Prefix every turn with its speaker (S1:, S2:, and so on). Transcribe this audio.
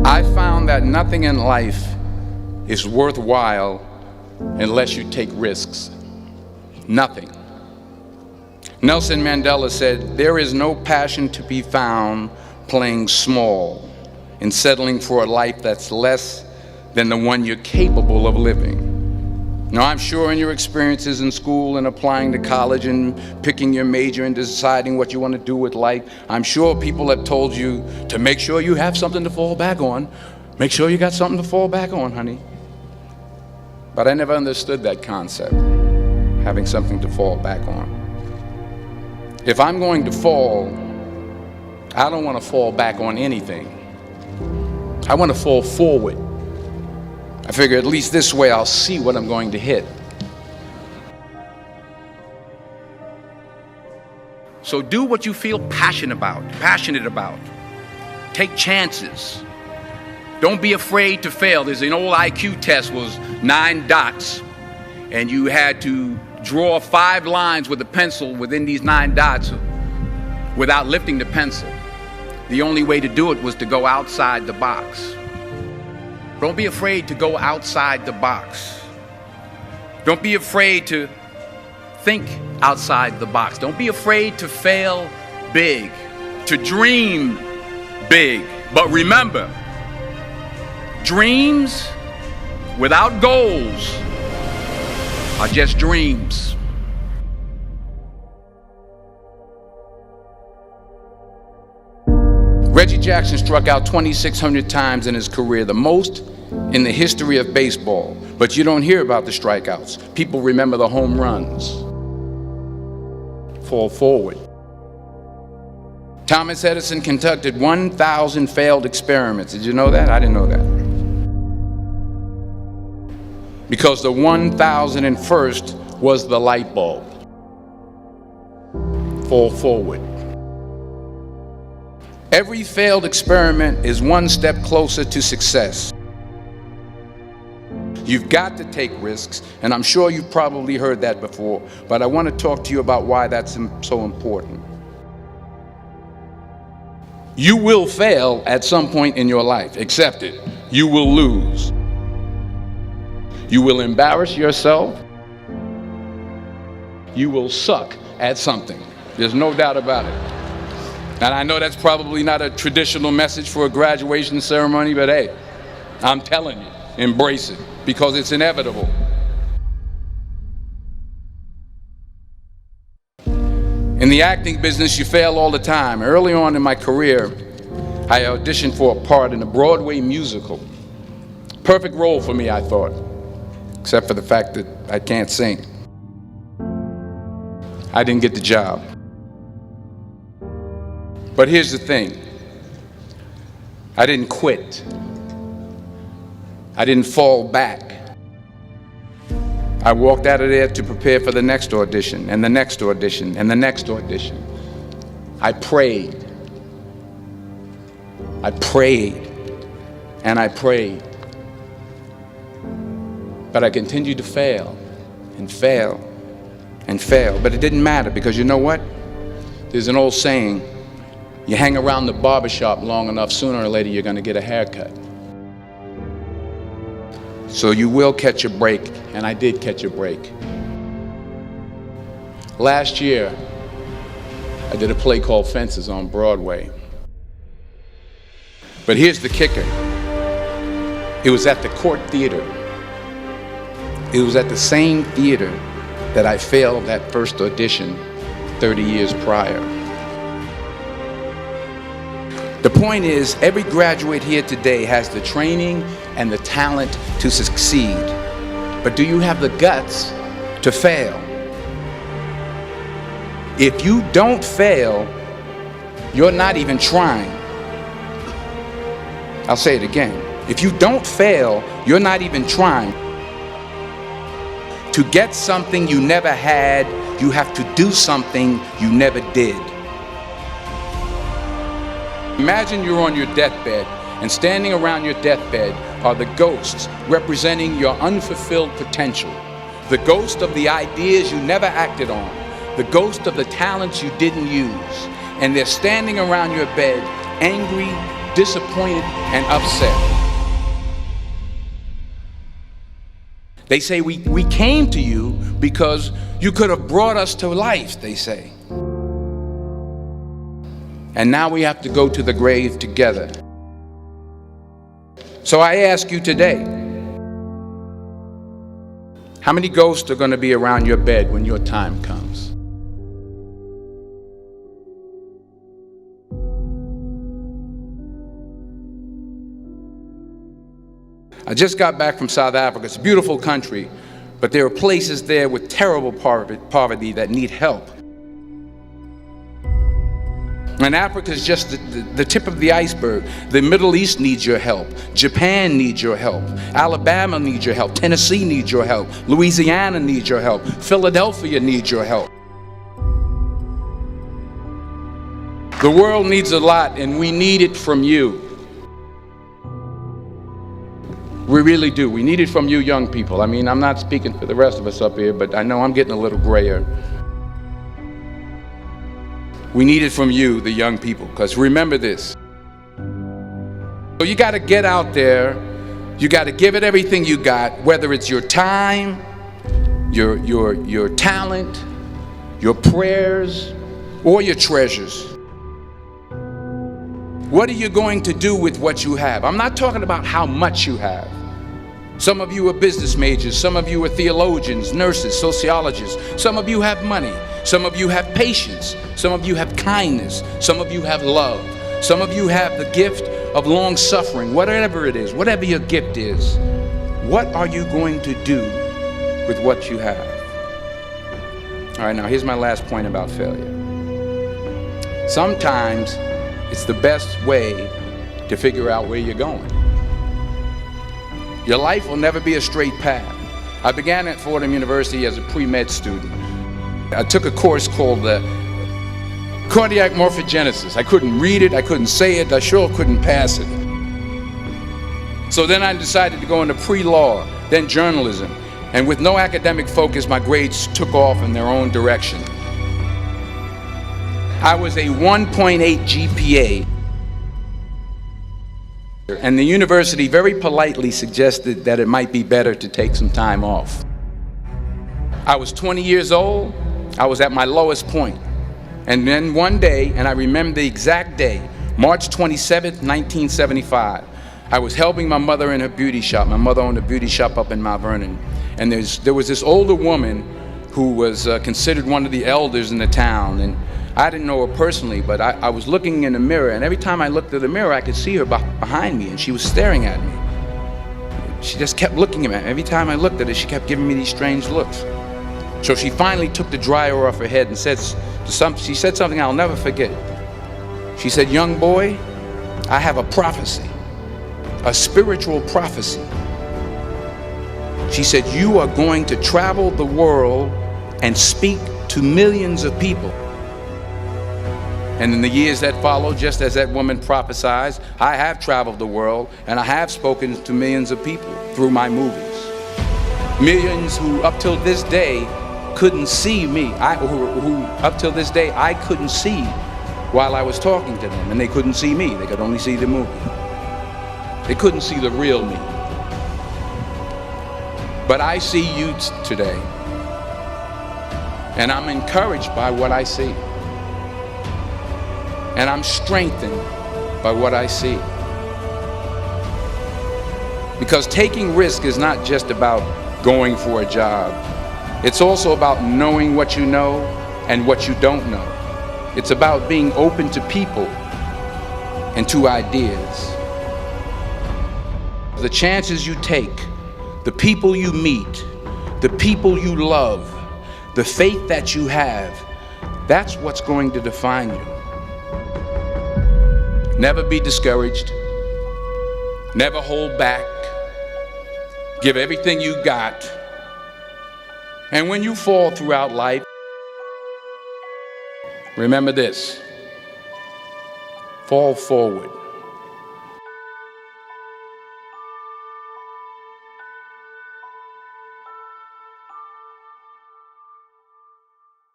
S1: I found that nothing in life is worthwhile unless you take risks. Nothing. Nelson Mandela said, "There is no passion to be found playing small and settling for a life that's less than the one you're capable of living." Now, I'm sure in your experiences in school and applying to college and picking your major and deciding what you want to do with life, I'm sure people have told you to make sure you have something to fall back on. Make sure you got something to fall back on, honey. But I never understood that concept, having something to fall back on. If I'm going to fall, I don't want to fall back on anything. I want to fall forward. I figure at least this way I'll see what I'm going to hit. So do what you feel passionate about. Take chances. Don't be afraid to fail. There's an old IQ test, was 9 dots, and you had to draw 5 lines with a pencil within these 9 dots without lifting the pencil. The only way to do it was to go outside the box. Don't be afraid to go outside the box. Don't be afraid to think outside the box. Don't be afraid to fail big, to dream big. But remember, dreams without goals are just dreams. Reggie Jackson struck out 2,600 times in his career, the most in the history of baseball. But you don't hear about the strikeouts. People remember the home runs. Fall forward. Thomas Edison conducted 1,000 failed experiments. Did you know that? I didn't know that. Because the 1,001st was the light bulb. Fall forward. Every failed experiment is one step closer to success. You've got to take risks, and I'm sure you've probably heard that before, but I want to talk to you about why that's so important. You will fail at some point in your life. Accept it. You will lose. You will embarrass yourself. You will suck at something. There's no doubt about it. And I know that's probably not a traditional message for a graduation ceremony, but hey, I'm telling you, embrace it, because it's inevitable. In the acting business, you fail all the time. Early on in my career, I auditioned for a part in a Broadway musical. Perfect role for me, I thought, except for the fact that I can't sing. I didn't get the job. But here's the thing. I didn't quit. I didn't fall back. I walked out of there to prepare for the next audition, and the next audition, and the next audition. I prayed. I prayed, and I prayed. But I continued to fail, and fail, and fail. But it didn't matter, because you know what? There's an old saying, you hang around the barbershop long enough, sooner or later you're going to get a haircut. So you will catch a break, and I did catch a break. Last year, I did a play called Fences on Broadway. But here's the kicker. It was at the Court Theater. It was at the same theater that I failed that first audition 30 years prior. The point is, every graduate here today has the training and the talent to succeed. But do you have the guts to fail? If you don't fail, you're not even trying. I'll say it again. If you don't fail, you're not even trying. To get something you never had, you have to do something you never did. Imagine you're on your deathbed, and standing around your deathbed are the ghosts representing your unfulfilled potential, the ghost of the ideas you never acted on, the ghost of the talents you didn't use, and they're standing around your bed, angry, disappointed and upset. They say, we came to you because you could have brought us to life, they say. And now we have to go to the grave together. So I ask you today, how many ghosts are going to be around your bed when your time comes? I just got back from South Africa. It's a beautiful country, but there are places there with terrible poverty that need help. And Africa is just the tip of the iceberg. The Middle East needs your help. Japan needs your help. Alabama needs your help. Tennessee needs your help. Louisiana needs your help. Philadelphia needs your help. The world needs a lot, and we need it from you. We really do. We need it from you young people. I mean, I'm not speaking for the rest of us up here, but I know I'm getting a little grayer. We need it from you, the young people, because remember this. So you got to get out there. You got to give it everything you got, whether it's your time, your talent, your prayers, or your treasures. What are you going to do with what you have? I'm not talking about how much you have. Some of you are business majors. Some of you are theologians, nurses, sociologists. Some of you have money. Some of you have patience. Some of you have kindness. Some of you have love. Some of you have the gift of long suffering. Whatever it is, whatever your gift is, what are you going to do with what you have? All right, now here's my last point about failure. Sometimes it's the best way to figure out where you're going. Your life will never be a straight path. I began at Fordham University as a pre-med student. I took a course called cardiac morphogenesis. I couldn't read it, I couldn't say it, I sure couldn't pass it. So then I decided to go into pre-law, then journalism. And with no academic focus, my grades took off in their own direction. I was a 1.8 GPA. And the university very politely suggested that it might be better to take some time off. I was 20 years old. I was at my lowest point. And then one day, and I remember the exact day, March 27th, 1975, I was helping my mother in her beauty shop. My mother owned a beauty shop up in Mount Vernon. And there was this older woman who was considered one of the elders in the town. And I didn't know her personally, but I was looking in the mirror, and every time I looked at the mirror, I could see her behind me, and she was staring at me. She just kept looking at me. Every time I looked at her, she kept giving me these strange looks. So she finally took the dryer off her head and she said something I'll never forget. She said, "Young boy, I have a prophecy, a spiritual prophecy." She said, "You are going to travel the world and speak to millions of people." And in the years that followed, just as that woman prophesied, I have traveled the world and I have spoken to millions of people through my movies. Millions who up till this day couldn't see me, who up till this day I couldn't see while I was talking to them, and they couldn't see me, they could only see the movie. They couldn't see the real me. But I see you today, and I'm encouraged by what I see. And I'm strengthened by what I see. Because taking risk is not just about going for a job. It's also about knowing what you know and what you don't know. It's about being open to people and to ideas. The chances you take, the people you meet, the people you love, the faith that you have, that's what's going to define you. Never be discouraged. Never hold back. Give everything you got. And when you fall throughout life, remember this: fall forward.